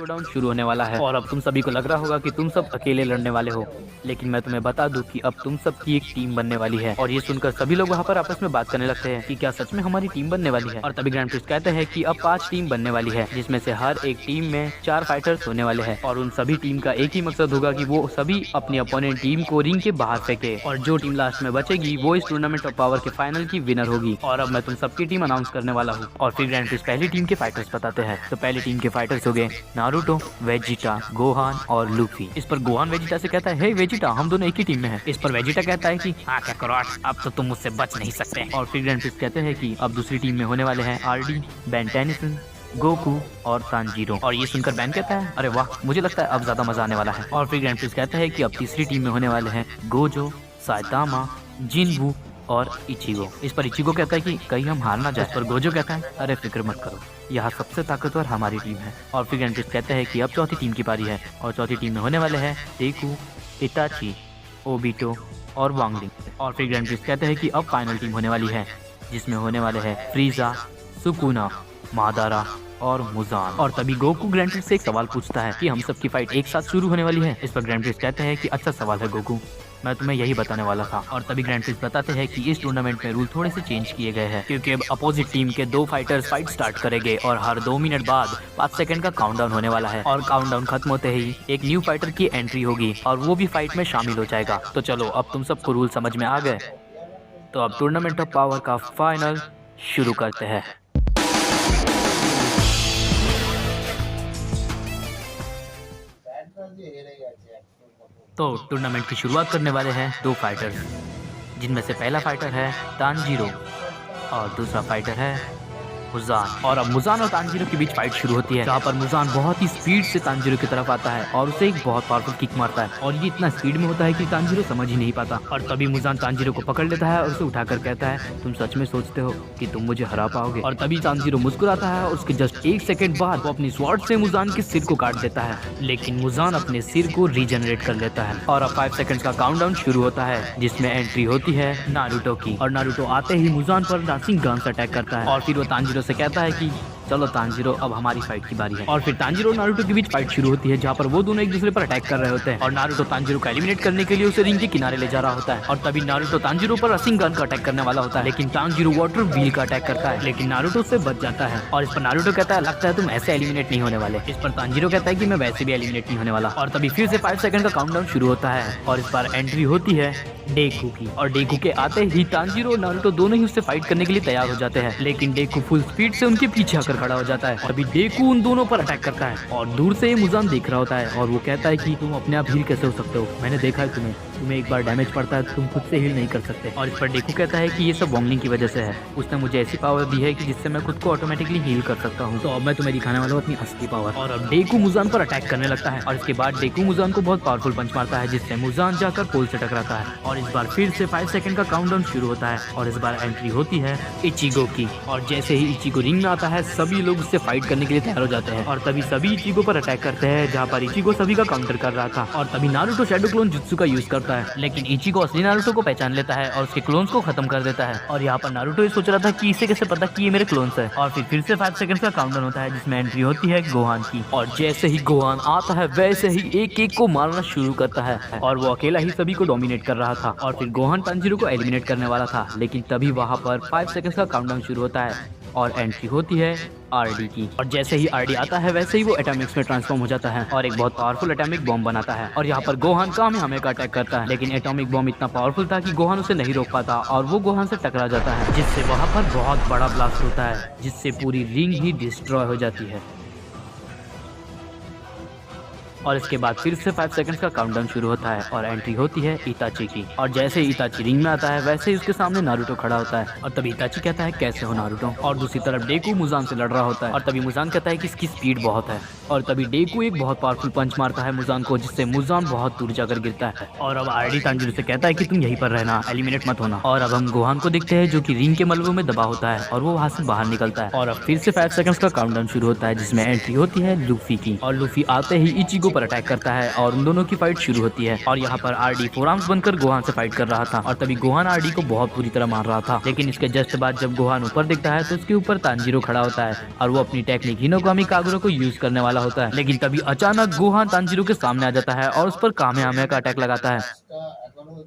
Showdown शुरू होने वाला है और अब तुम सभी को लग रहा होगा कि तुम सब अकेले लड़ने वाले हो, लेकिन मैं तुम्हें बता दूं कि अब तुम सब की एक टीम बनने वाली है। और ये सुनकर सभी लोग वहाँ पर आपस में बात करने लगते हैं कि क्या सच में हमारी टीम बनने वाली है। और तभी ग्रैंड प्रिस्ट कहते हैं कि अब 5 टीम बनने वाली है, जिसमें से हर एक टीम में 4 फाइटर्स होने वाले हैं और उन सभी टीम का एक ही मकसद होगा कि वो सभी अपनी अपोनेंट टीम को रिंग के बाहर फेंके और जो टीम लास्ट में बचेगी वो इस टूर्नामेंट ऑफ पावर के फाइनल की विनर होगी। और अब मैं तुम सबकी टीम अनाउंस करने वाला हूँ और फिर ग्रैंड प्रिस्ट पहली टीम के फाइटर्स बताते हैं। तो पहली टीम के फाइटर्स हो गए नारुतो, वेजिटा, गोहान और लूफी। इस पर गोहान वेजिटा से कहता है, हे वेजिटा, हम दोनों एक ही टीम में हैं। इस पर वेजिटा कहता है कि हाँ काकरोच, अब तो तुम मुझसे बच नहीं सकते। और फिर ग्रैंड प्रिस्ट कहते हैं कि अब दूसरी टीम में होने वाले हैं आरडी, बेन टेनिसन, गोकू और तांजीरो। और ये सुनकर बैन कहता है, अरे वाह, मुझे लगता है अब ज्यादा मजा आने वाला है। और फिर ग्रैंड प्रिस्ट कहता है कि अब तीसरी टीम में होने वाले हैं गोजो, साइतामा, जिनवू और इचिगो। इस पर इचिगो कहता है कि कहीं हम हार ना जाए। इस पर गोजो कहता है, अरे फिक्र मत करो, यहाँ सबसे ताकतवर हमारी टीम है। और फिर ग्रैंड प्रिस्ट कहते हैं कि अब चौथी टीम की पारी है और चौथी टीम में होने वाले हैं डेकू, इताची, ओबिटो और वांगलिंग। और फिर ग्रैंड प्रिस्ट कहते हैं कि अब फाइनल टीम होने वाली है, जिसमें होने वाले हैं फ्रीजा, सुकुना, मादारा और मुजान। और तभी गोकू ग्रैंड प्रिस्ट से एक सवाल पूछता है कि हम सबकी फाइट एक साथ शुरू होने वाली है। इस पर ग्रैंड प्रिस्ट कहते हैं कि अच्छा सवाल है गोकू, मैं तुम्हें यही बताने वाला था। और तभी ग्रैंड प्रिस्ट बताते हैं कि इस टूर्नामेंट में रूल थोड़े से चेंज किए गए हैं, क्योंकि अब अपोजिट टीम के 2 फाइटर्स फाइट स्टार्ट करेंगे और हर 2 मिनट बाद 5 सेकंड का काउंटडाउन होने वाला है। और काउंटडाउन खत्म होते ही एक न्यू फाइटर की एंट्री होगी और वो भी फाइट में शामिल हो जाएगा। तो चलो, अब तुम सबको रूल समझ में आ गए, तो अब टूर्नामेंट ऑफ पावर का फाइनल शुरू करते हैं। तो टूर्नामेंट की शुरुआत करने वाले हैं 2 फाइटर्स, जिनमें से पहला फाइटर है तांजीरो और दूसरा फाइटर है मुजान। और अब मुजान और तांजीरो के बीच फाइट शुरू होती है, जहाँ पर मुजान बहुत ही स्पीड से तांजीरो की तरफ आता है और उसे एक बहुत पावरफुल किक मारता है और ये इतना स्पीड में होता है कि तांजीरो समझ ही नहीं पाता। और तभी मुजान तांजीरो को पकड़ लेता है और उसे उठाकर कहता है, तुम सच में सोचते हो कि तुम मुझे हरा पाओगे? और तभी तांजीरो मुस्कुराता है और उसके जस्ट 1 सेकंड बाद वो अपनी स्वॉर्ड से मुजान के सिर को काट देता है, लेकिन मुजान अपने सिर को रीजनरेट कर लेता है। और अब 5 सेकंड का काउंटडाउन शुरू होता है, जिसमें एंट्री होती है नारुतो की। और नारुतो आते ही मुजान पर रासिंग गन से अटैक करता है और फिर वो तांजीरो से कहता है कि चलो तांजीरो, अब हमारी फाइट की बारी है। और फिर तांजीरो और नारुतो के बीच फाइट शुरू होती है, जहाँ पर वो दोनों एक दूसरे पर अटैक कर रहे होते हैं और नारुतो तांजीरो को एलिमिनेट करने के लिए उसे रिंग के किनारे ले जा रहा होता है। और तभी नारुतो तांजीरो पर रसिंग गन का अटैक करने वाला होता है, लेकिन तांजीरो वाटर व्हील का अटैक करता है, लेकिन नारुतो उससे बच जाता है। और इस पर नारुतो कहता है, लगता है तुम ऐसे एलिमिनेट नहीं होने वाले। इस पर तांजीरो कहता है कि मैं वैसे भी एलिमिनेट नहीं होने वाला। और तभी फिर से 5 सेकंड का काउंटडाउन शुरू होता है और इस बार एंट्री होती है डेकू की। और डेकू के आते ही तांजीरो और नारुतो दोनों ही उससे फाइट करने के लिए तैयार हो जाते हैं, लेकिन डेकू फुल स्पीड से उनके पीछे आकर खड़ा हो जाता है। अभी डेकू उन दोनों पर अटैक करता है और दूर से मुजान देख रहा होता है और वो कहता है कि तुम अपने आप हील कैसे हो सकते हो? मैंने देखा है तुम्हें एक बार डैमेज पड़ता है तुम खुद से हील नहीं कर सकते। और इस पर डेकू कहता है कि ये सब वांगलिंग की वजह से है, उसने मुझे ऐसी पावर दी है कि जिससे मैं खुद को ऑटोमेटिकली हील कर सकता हूँ। तो अब मैं तुम्हें दिखाने वाला हूँ अपनी असली पावर। और अब डेकू मुजान पर अटैक करने लगता है और इसके बाद डेकू मुजान को बहुत पावरफुल पंच मारता है, जिससे मुजान जाकर पोल से टकराता है। और इस बार फिर से 5 सेकंड का काउंटडाउन शुरू होता है और इस बार एंट्री होती है इचिगो की। और जैसे ही इचिगो रिंग में आता है, सभी लोग उससे फाइट करने के लिए तैयार हो जाते हैं और तभी सभी इचिगो पर अटैक करते हैं, जहाँ पर इचिगो सभी का काउंटर कर रहा था। और तभी नारुतो शैडो क्लोन जुत्सु का यूज करता है, लेकिन इचिगो असली नारुतो को पहचान लेता है और उसके क्लोन्स को खत्म कर देता है। और यहाँ पर नारुतो ये सोच रहा था कि इसे कैसे पता कि ये मेरे क्लोन्स है। और फिर से 5 सेकंड का काउंटडाउन होता है, जिसमें एंट्री होती है गोहान की। और जैसे ही गोहान आता है, वैसे ही एक को मारना शुरू करता है और वो अकेला ही सभी को डोमिनेट कर रहा था। और फिर गोहान तांजीरो को एलिमिनेट करने वाला था, लेकिन तभी वहाँ पर 5 सेकंड का काउंटडाउन शुरू होता है और एंट्री होती है आरडी की। और जैसे ही आरडी आता है, वैसे ही वो एटॉमिक्स में ट्रांसफॉर्म हो जाता है और एक बहुत पावरफुल एटॉमिक बॉम्ब बनाता है। और यहाँ पर गोहान कामेहामे का अटैक करता है, लेकिन एटॉमिक बॉम्ब इतना पावरफुल था कि गोहान उसे नहीं रोक पाता और वो गोहान से टकरा जाता है, जिससे वहाँ पर बहुत बड़ा ब्लास्ट होता है, जिससे पूरी रिंग ही डिस्ट्रॉय हो जाती है। और इसके बाद फिर से 5 सेकंड्स का काउंटडाउन शुरू होता है और एंट्री होती है इताची की। और जैसे ही इताची रिंग में आता है, वैसे ही उसके सामने नारुतो खड़ा होता है और तभी इताची कहता है, कैसे हो नारुतो? और दूसरी तरफ डेकू मुजान से लड़ रहा होता है और तभी मुजान कहता है कि इसकी स्पीड बहुत है। और तभी डेकू एक बहुत पावरफुल पंच मारता है मुजान को, जिससे मुजान बहुत दूर जाकर गिरता है। और अब आरडी तांजीरो से कहता है कि तुम यहीं पर रहना, एलिमिनेट मत होना। और अब हम गोहान को देखते हैं, जो कि रिंग के मलबे में दबा होता है और वो वहाँ से बाहर निकलता है। और अब फिर से 5 सेकंड्स का काउंटडाउन शुरू होता है, जिसमें एंट्री होती है लूफी की। और लूफी आते ही इचिगो ऊपर अटैक करता है और उन दोनों की फाइट शुरू होती है। और यहाँ पर आरडी 4 आर्म्स बनकर गोहान से फाइट कर रहा था और तभी गोहान आरडी को बहुत बुरी तरह मार रहा था। लेकिन इसके जस्ट बाद जब गोहान ऊपर दिखता है तो उसके ऊपर तांजीरो खड़ा होता है और वो अपनी टेक्निक हिनोकामी कागुरो को यूज करने वाला होता है। लेकिन तभी अचानक गोहान तांजीरो के सामने आ जाता है और उस पर कामेहामेहा का अटैक लगाता है।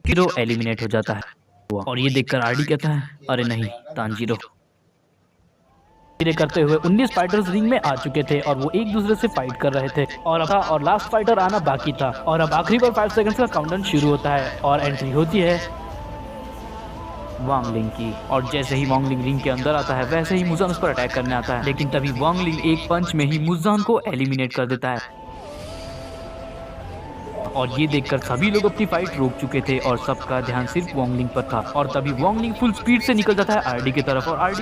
हीरो एलिमिनेट हो जाता है और ये देखकर आरडी कहता है, अरे नहीं तांजीरो। धीरे करते हुए 19 फाइटर्स रिंग में आ चुके थे और वो एक दूसरे से फाइट कर रहे थे और लास्ट फाइटर आना बाकी था। और अब आखिरी बार 5 सेकंड्स का काउंटडाउन शुरू होता है और एंट्री होती है वांगलिंग की। और जैसे ही वांगलिंग रिंग के अंदर आता है वैसे ही मुजान उस पर अटैक करने आता है। लेकिन तभी वांगलिंग एक पंच में ही मुजान को एलिमिनेट कर देता है। और ये देखकर सभी लोग अपनी फाइट रोक चुके थे और सबका ध्यान सिर्फ वांगलिंग पर था। और तभी वांगलिंग फुल स्पीड से निकल जाता है आरडी की तरफ और आरडी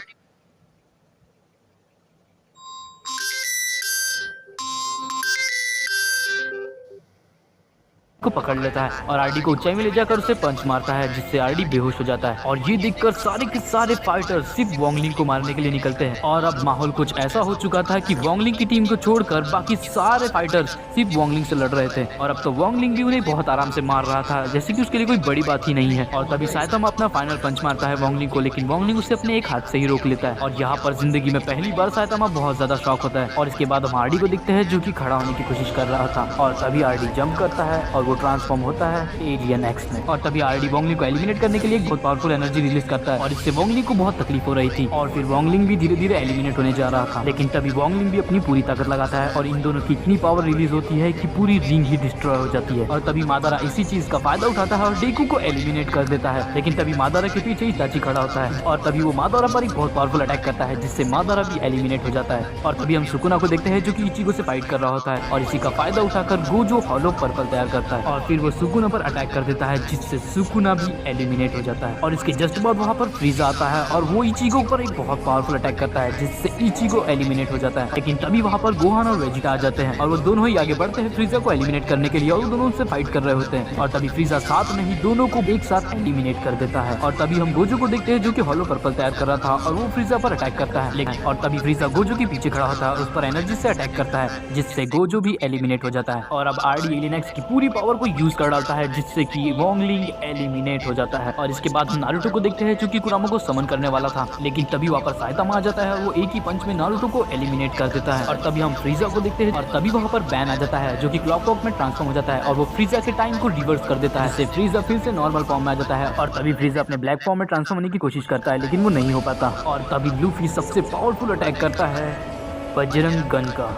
को पकड़ लेता है और आरडी को ऊंचाई में ले जाकर उसे पंच मारता है जिससे आरडी बेहोश हो जाता है। और ये देखकर सारे के सारे फाइटर सिर्फ वांगलिंग को मारने के लिए निकलते हैं। और अब माहौल कुछ ऐसा हो चुका था कि वांगलिंग की टीम को छोड़कर बाकी सारे फाइटर्स सिर्फ वांगलिंग से लड़ रहे थे। और अब तो वांगलिंग भी उन्हें बहुत आराम से मार रहा था जैसे कि उसके लिए कोई बड़ी बात ही नहीं है। और तभी साइतामा अपना फाइनल पंच मारता है वांगलिंग को, लेकिन वांगलिंग उसे अपने एक हाथ से ही रोक लेता है। और यहाँ पर जिंदगी में पहली बार साइतामा बहुत ज्यादा शॉक होता है। और इसके बाद हम आरडी को दिखते हैं जो कि खड़ा होने की कोशिश कर रहा था। और तभी आरडी जंप करता है और वो ट्रांसफॉर्म होता है एलियन एक्स में। और तभी आरडी वांगलिंग को एलिमिनेट करने के लिए एक बहुत पावरफुल एनर्जी रिलीज करता है और इससे वांगलिंग को बहुत तकलीफ हो रही थी। और फिर वांगलिंग भी धीरे धीरे एलिमिनेट होने जा रहा था। लेकिन तभी वांगलिंग भी अपनी पूरी ताकत लगाता है और इन दोनों की इतनी पावर रिलीज होती है कि पूरी रिंग ही डिस्ट्रॉय हो जाती है। और तभी मादारा इसी चीज का फायदा उठाता है और डेकू को एलिमिनेट कर देता है। लेकिन तभी मादारा के पीछे इताची खड़ा होता है और तभी वो मादारा पर एक बहुत पावरफुल अटैक करता है जिससे मादारा भी एलिमिनेट हो जाता है। और तभी हम सुकुना को देखते हैं जो कि इचिगो से फाइट कर रहा होता है और इसी का फायदा उठाकर गोजो हॉलो पर्पल तैयार करता है और फिर वो सुकुना पर अटैक कर देता है जिससे सुकुना भी एलिमिनेट हो जाता है। और इसके जस्ट बाद वहाँ पर फ्रीजा आता है और वो इचिगो पर एक बहुत पावरफुल अटैक करता है जिससे इचिगो एलिमिनेट हो जाता है। लेकिन तभी वहाँ पर गोहान और वेजिटा आ जाते हैं और वो दोनों ही आगे बढ़ते हैं फ्रीजा को एलिमिनेट करने के लिए और वो दोनों उनसे फाइट कर रहे होते हैं। और तभी फ्रीजा साथ में ही दोनों को एक साथ एलिमिनेट कर देता है। और तभी हम गोजो को देखते हैं जो कि हॉलो पर्पल तैयार कर रहा था और वो फ्रीजा पर अटैक करता है। लेकिन और तभी फ्रीजा गोजो के पीछे खड़ा होता है और उस पर एनर्जी से अटैक करता है जिससे गोजो भी एलिमिनेट हो जाता है। और अब आरडी एलियन एक्स की पूरी पावर को यूज कर डालता है जिससे कि वांगलिंग एलिमिनेट हो जाता है। और इसके बाद हम नारुतो को देखते हैं जो कि कुरामा को समन करने वाला था। लेकिन तभी वहाँ पर साइतामा आ जाता है और वो एक ही पंच में नारुतो को एलिमिनेट कर देता है। और तभी हम फ्रीजा को देखते हैं और तभी वहाँ पर बैन आ जाता है जो कि क्लॉकवर्क में ट्रांसफॉर्म हो जाता है और वो फ्रीजा के टाइम को रिवर्स कर देता है जिससे फ्रीजा फिर से नॉर्मल फॉर्म में आ जाता है। और तभी फ्रीजा अपने ब्लैक फॉर्म में ट्रांसफॉर्म होने की कोशिश करता है लेकिन वो नहीं हो पाता। और तभी लूफी सबसे पावरफुल अटैक करता है बजरंग गन का।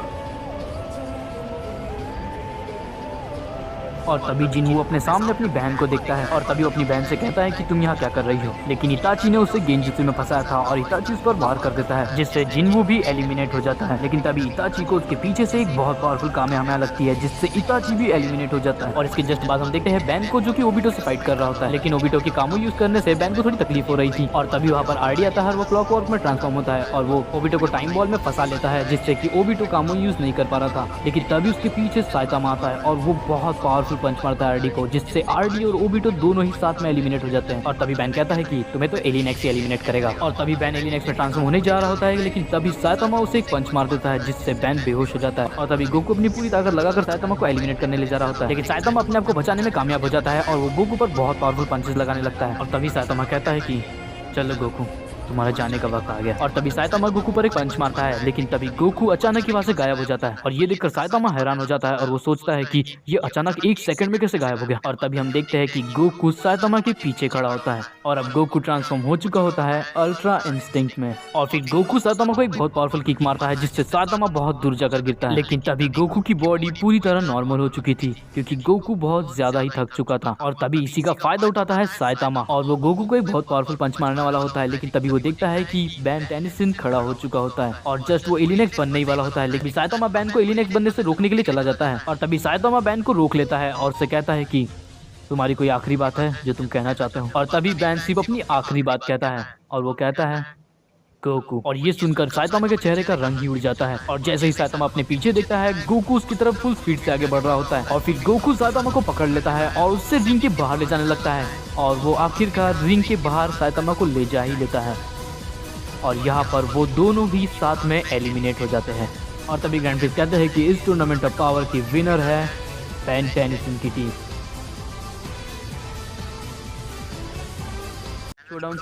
और तभी जिनवू अपने सामने अपनी बहन को देखता है और तभी वो अपनी बहन से कहता है कि तुम यहाँ क्या कर रही हो। लेकिन इताची ने उसे गेंजुत्सु में फंसाया था और इताची उस पर वार कर देता है जिससे जिनवू भी एलिमिनेट हो जाता है। लेकिन तभी इताची को उसके पीछे से एक बहुत पावरफुल कामेहामेहा लगती है जिससे इताची भी एलिमिनेट हो जाता है। और इसके जस्ट बाद हम देखते हैं बैन को जो कि ओबिटो से फाइट कर रहा होता है। लेकिन ओबिटो की कामो यूज करने से बैन को थोड़ी तकलीफ हो रही थी। और तभी वहाँ पर आरडी आता है और वो क्लॉकवर्क में ट्रांसफॉर्म होता है और वो ओबिटो को टाइम बॉल में फंसा लेता है जिससे कि ओबिटो कामो यूज नहीं कर पा रहा था। लेकिन तभी उसके पीछे साइतामा आता है और वो बहुत पावरफुल पंच मारता है को जिससे आरडी और ओबिटो दोनों ही साथ में एलिमिनेट हो जाते हैं। और तभी बैन कहता है कि तुम्हें तो एलियन एक्स ही एलिमिनेट करेगा। और तभी बैन एलियन एक्स में ट्रांसफॉर्म होने जा रहा होता है लेकिन तभी साइतामा उसे एक पंच मार देता है जिससे बैन बेहोश हो जाता है। और तभी गोकू अपनी पूरी ताकत लगाकर साइतामा को एलिमिनेट करने ले जा रहा होता है लेकिन साइतामा अपने आप को बचाने में कामयाब हो जाता है और वो गोकू पर बहुत पावरफुल पंचेस लगाने लगता है। और तभी साइतामा कहता है कि चलो गोकू तुम्हारा जाने का वक्त आ गया। और तभी साइतामा गोकू पर एक पंच मारता है लेकिन तभी गोकू अचानक ही वहां से गायब हो जाता है। और ये देखकर साइतामा हैरान हो जाता है और वो सोचता है कि ये अचानक एक सेकंड में कैसे गायब हो गया। और तभी हम देखते हैं कि गोकू साइतामा के पीछे खड़ा होता है और अब गोकू ट्रांसफॉर्म हो चुका होता है अल्ट्रा इंस्टिंक्ट में। और फिर गोकू साइतामा को एक बहुत पावरफुल किक मारता है जिससे साइतामा बहुत दूर जाकर गिरता है। लेकिन तभी गोकू की बॉडी पूरी तरह नॉर्मल हो चुकी थी क्योंकि गोकू बहुत ज्यादा ही थक चुका था। और तभी इसी का फायदा उठाता है साइतामा और वो गोकू को एक बहुत पावरफुल पंच मारने वाला होता है। लेकिन तभी वो देखता है कि बैन टेनिसन खड़ा हो चुका होता है और जस्ट वो एलियन एक्स बनने ही वाला होता है। लेकिन साइतामा बैन को एलियन एक्स बनने से रोकने के लिए चला जाता है। और तभी साइतामा बैन को रोक लेता है और उससे कहता है कि तुम्हारी कोई आखिरी बात है जो तुम कहना चाहते हो। और तभी बैन सिर्फ अपनी आखिरी बात कहता है और वो कहता है गोकू। और ये सुनकर साइतामा के चेहरे का रंग ही उड़ जाता है और जैसे ही साइतामा अपने पीछे देखता है गोकू उसकी तरफ फुल स्पीड से आगे बढ़ रहा होता है। और फिर गोकू साइतामा को पकड़ लेता है और उससे रिंग के बाहर ले जाने लगता है और वो आखिरकार रिंग के बाहर साइतामा को ले जा ही लेता है। और यहाँ पर वो दोनों भी साथ में एलिमिनेट हो जाते हैं। और तभी ग्रैंड प्रिक्स कहते हैं कि इस टूर्नामेंट ऑफ पावर की विनर है पेन टेनिसन की टीम। शोडाउन